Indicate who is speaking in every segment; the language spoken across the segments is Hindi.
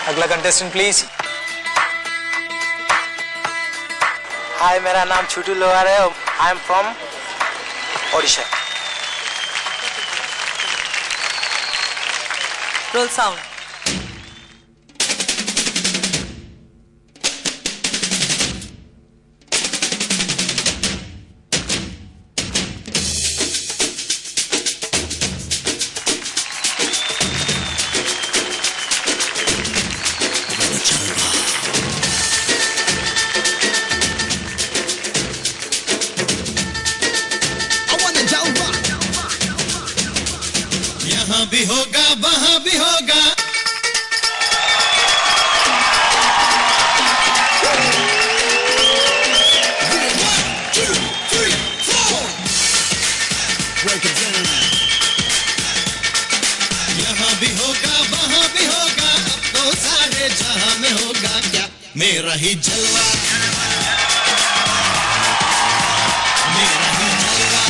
Speaker 1: अगला कंटेस्टेंट प्लीज।
Speaker 2: हाय, मेरा नाम छोटू लोहार है। I am from Odisha.
Speaker 3: Role sound.
Speaker 4: भी होगा वहां भी होगा। यहाँ भी होगा वहां भी होगा, अब तो सारे जहां में होगा क्या मेरा ही जलवा, मेरा ही जलवा।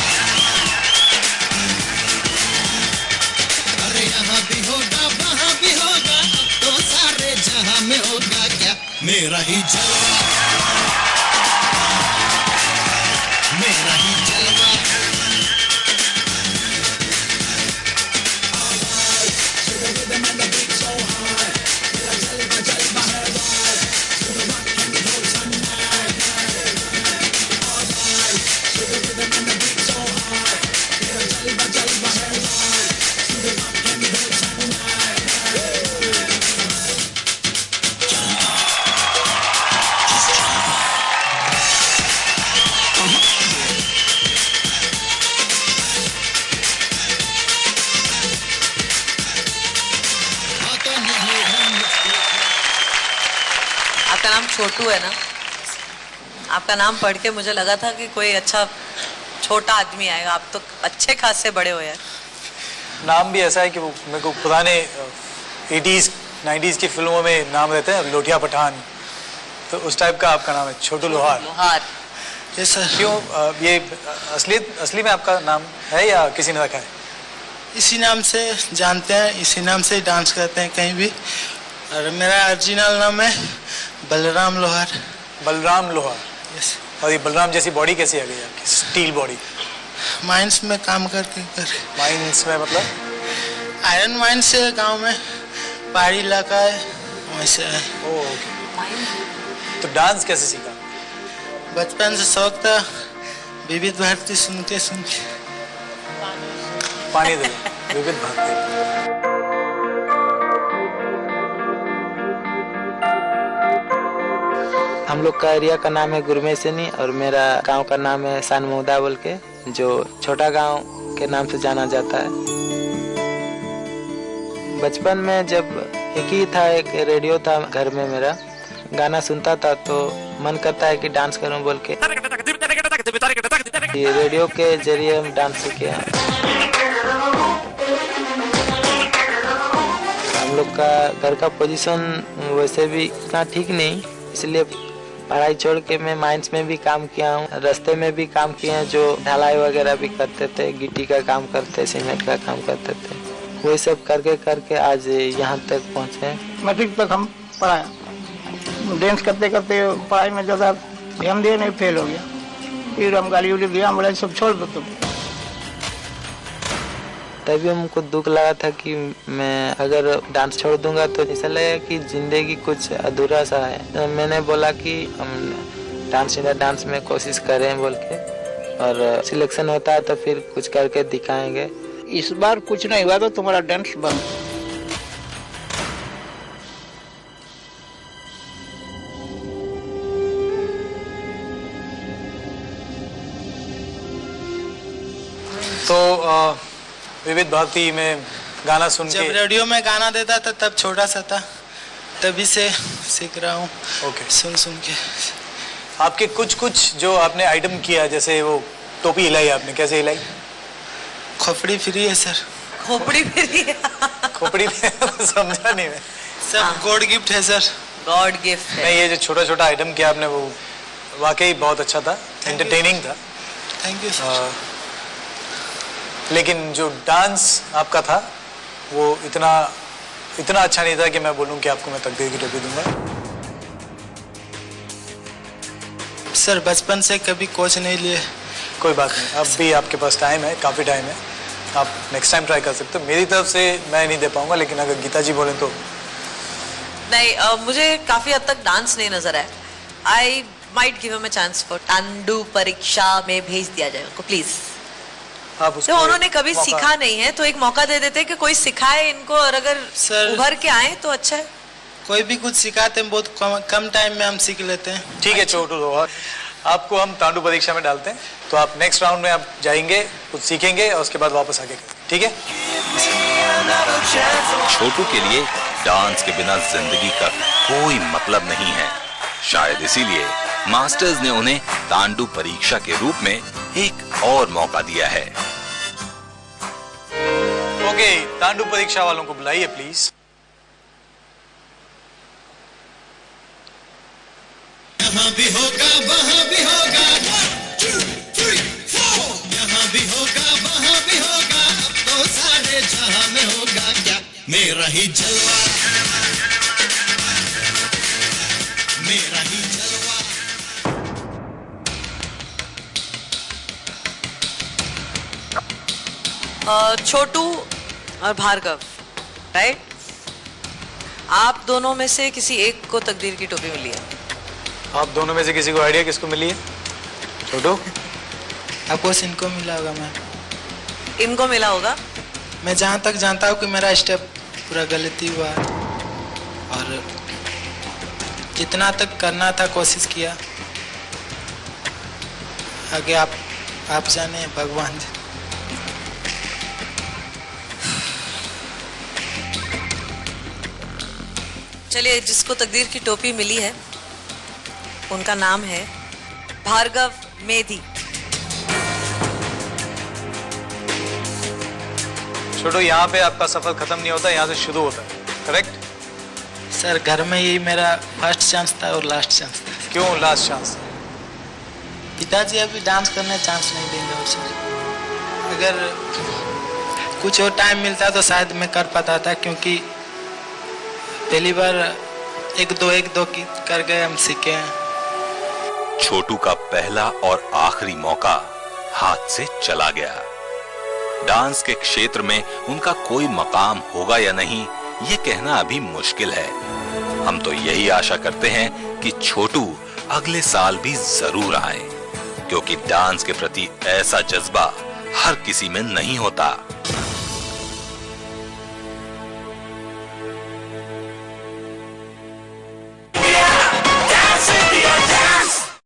Speaker 4: अरे यहाँ भी होगा वहां भी होगा, अब तो सारे जहां में होगा क्या मेरा ही जलवा, मेरा ही जलवा।
Speaker 3: आपका नाम छोटू है ना? आपका नाम पढ़ के मुझे लगा था कि कोई अच्छा छोटा आदमी आएगा। आप तो अच्छे खासे बड़े हो यार।
Speaker 1: नाम भी ऐसा है कि वो मेरे को पुराने 80s 90s की फिल्मों में नाम रहते हैं, लोटिया पठान, तो उस टाइप का आपका नाम है, छोटू लोहार।
Speaker 3: लोहार।
Speaker 1: Yes sir. क्यों ये असली में आपका नाम है या किसी ने रखा है?
Speaker 2: इसी नाम से जानते हैं, इसी नाम से डांस करते हैं कहीं भी। और मेरा ओरिजिनल नाम है बलराम लोहार।
Speaker 1: बलराम लोहार।
Speaker 2: यस।
Speaker 1: और ये बलराम जैसी बॉडी कैसी आ गई आपकी, स्टील बॉडी?
Speaker 2: माइंस में काम करके
Speaker 1: माइंस में मतलब?
Speaker 2: आयरन माइंस है, गांव में पहाड़ी इलाका है, वैसे है।
Speaker 1: ओके। तो डांस कैसे सीखा?
Speaker 2: बचपन से शौक था, विविध भारती सुनते सुनते।
Speaker 1: पानी दे विविध भारती।
Speaker 2: हम लोग का एरिया का नाम है गुरमेसनी और मेरा गांव का नाम है सानमुदा बोल के, जो छोटा गांव के नाम से जाना जाता है। बचपन में जब एक ही था, एक रेडियो था घर में, मेरा गाना सुनता था तो मन करता है कि डांस करूं बोल के, ये रेडियो के जरिए हम डांस सीखे। हम लोग का घर का पोजीशन वैसे भी इतना ठीक नहीं, इसलिए पढ़ाई छोड़ के मैं माइंस में भी काम किया हूँ, रास्ते में भी काम किए हैं, जो ढलाई वगैरह भी करते थे, गिट्टी का काम करते, सीमेंट का काम करते थे। वही सब करके करके आज यहाँ तक पहुँचे।
Speaker 5: मैट्रिक तक हम पढ़ाया, डांस करते करते पढ़ाई में ज़्यादा ध्यान दिए, नहीं फेल हो गया। फिर हम गाली उली दिया, बोला सब छोड़ दो तुम।
Speaker 2: तभी हमको दुख लगा था कि मैं अगर डांस छोड़ दूंगा तो ऐसा लगेगा कि जिंदगी कुछ अधूरा सा है। तो मैंने बोला कि हम डांस में कोशिश करें बोल के, और सिलेक्शन होता है तो फिर कुछ करके दिखाएंगे।
Speaker 5: इस बार कुछ नहीं हुआ तो तुम्हारा डांस बंद।
Speaker 1: तो विविध भारती में गाना सुन के,
Speaker 2: जब रेडियो में गाना देता था तब छोटा सा था, तभी से सीख रहा हूँ।
Speaker 1: ओके।
Speaker 2: सुन सुन के।
Speaker 1: आपके कुछ जो आपने आइटम किया, जैसे वो टोपी हिलाई आपने, कैसे हिलाई?
Speaker 2: खोपड़ी फ्री है सर।
Speaker 3: खोपड़ी फ्री है?
Speaker 1: खोपड़ी समझा नहीं मैं।
Speaker 2: सब गॉड गिफ्ट है सर।
Speaker 3: गॉड गिफ्ट है।
Speaker 1: नहीं, ये जो छोटा छोटा आइटम किया आपने वो वाकई बहुत अच्छा था, एंटरटेनिंग था।
Speaker 2: Thank you sir.
Speaker 1: लेकिन जो डांस आपका था वो इतना इतना अच्छा नहीं था कि मैं बोलूँ कि आपको मैं तकदीर की टोपी दूंगा।
Speaker 2: सर बचपन से कभी कोच नहीं लिए।
Speaker 1: कोई बात नहीं, अब भी आपके पास टाइम है, काफ़ी टाइम है, आप नेक्स्ट टाइम ट्राई कर सकते हो। मेरी तरफ से मैं नहीं दे पाऊंगा, लेकिन अगर गीता जी बोलें तो।
Speaker 3: नहीं, मुझे काफी हद तक डांस नहीं नजर आया। I might give him a chance for तांडू परीक्षा में भेज दिया जाए उनको, प्लीज।
Speaker 1: आप उसको
Speaker 3: तो उन्होंने कभी
Speaker 1: मौका-
Speaker 3: सीखा नहीं है तो एक मौका दे देते कि कोई सिखाए इनको, और अगर
Speaker 2: सर-
Speaker 3: उभर के आए तो अच्छा है।
Speaker 2: कोई भी कुछ सिखाते हैं, बहुत कम टाइम में हम सीख लेते हैं।
Speaker 1: ठीक है छोटू, और आपको हम तांडू परीक्षा में डालते हैं, तो आप नेक्स्ट राउंड में आप जाएंगे, कुछ सीखेंगे और उसके बाद वापस आके करेंगे, ठीक है?
Speaker 6: छोटू के लिए डांस के बिना जिंदगी का कोई मतलब नहीं है। शायद इसीलिए मास्टर्स ने उन्हें तांडू परीक्षा के रूप में एक और मौका दिया है।
Speaker 1: ओके, तांडू परीक्षा वालों को बुलाइए प्लीज।
Speaker 4: यहाँ भी होगा वहाँ भी होगा, 1 2 3 4। यहाँ भी होगा वहाँ भी होगा, अब तो सारे जहां में होगा क्या मेरा ही जलवा, मेरा ही जलवा।
Speaker 3: छोटू और भार्गव, राइट? आप दोनों में से किसी एक को तकदीर की टोपी मिली है।
Speaker 1: आप दोनों में से किसी को आइडिया किसको मिली है? छोटू?
Speaker 2: आपको इनको मिला होगा। मैं
Speaker 3: इनको मिला होगा।
Speaker 2: मैं जहाँ तक जानता हूँ कि मेरा स्टेप पूरा गलती हुआ है, और जितना तक करना था कोशिश किया। आगे आप जाने, भगवान जी।
Speaker 3: चलिए, जिसको तकदीर की टोपी मिली है उनका नाम है भार्गव मेधी।
Speaker 1: छोटू, यहाँ पे आपका सफर खत्म नहीं होता, यहाँ से शुरू होता है, करेक्ट?
Speaker 2: सर घर में ही मेरा फर्स्ट चांस था और लास्ट चांस था।
Speaker 1: क्यों लास्ट चांस?
Speaker 2: पिताजी अभी डांस करने चांस नहीं देंगे और सर, अगर कुछ और टाइम मिलता तो शायद मैं कर पाता था, क्योंकि पहली बार एक दो की कर गए, हम सीखे हैं।
Speaker 6: छोटू का पहला और आखिरी मौका हाथ से चला गया। डांस के क्षेत्र में उनका कोई मकाम होगा या नहीं, ये कहना अभी मुश्किल है। हम तो यही आशा करते हैं कि छोटू अगले साल भी जरूर आए, क्योंकि डांस के प्रति ऐसा जज्बा हर किसी में नहीं होता।